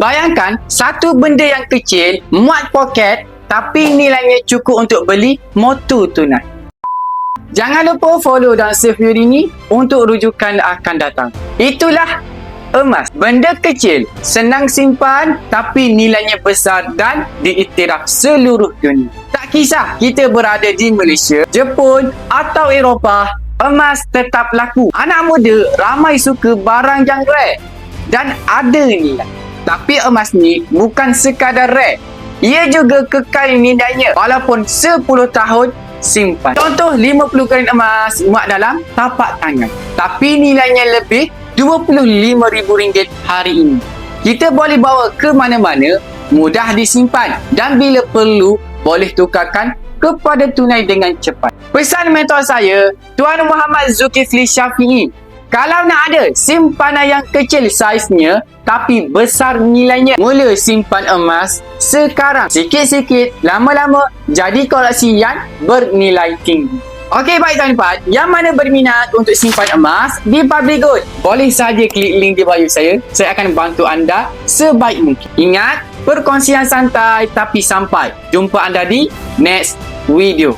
Bayangkan satu benda yang kecil, muat poket, tapi nilainya cukup untuk beli motor tunai. Jangan lupa follow dan save video ini untuk rujukan akan datang. Itulah emas. Benda kecil, senang simpan tapi nilainya besar dan diiktiraf seluruh dunia. Tak kisah kita berada di Malaysia, Jepun atau Eropah, emas tetap laku. Anak muda ramai suka barang yang rare dan ada nilai. Tapi emas ni bukan sekadar rare, ia juga kekal nilainya walaupun 10 tahun simpan. Contoh 50 grain emas muat dalam tapak tangan, tapi nilainya lebih RM25,000 hari ini. Kita boleh bawa ke mana-mana, mudah disimpan dan bila perlu boleh tukarkan kepada tunai dengan cepat. Pesan mentor saya, Tuan Muhammad Zulkifli Syafiee, kalau nak ada simpanan yang kecil saiznya tapi besar nilainya, mula simpan emas sekarang. Sikit-sikit, lama-lama jadi koleksi yang bernilai tinggi. Okey, baik tuan-tuan, yang mana berminat untuk simpan emas di Public Gold, boleh saja klik link di bio saya akan bantu anda sebaik mungkin. Ingat, perkongsian santai tapi sampai. Jumpa anda di next video.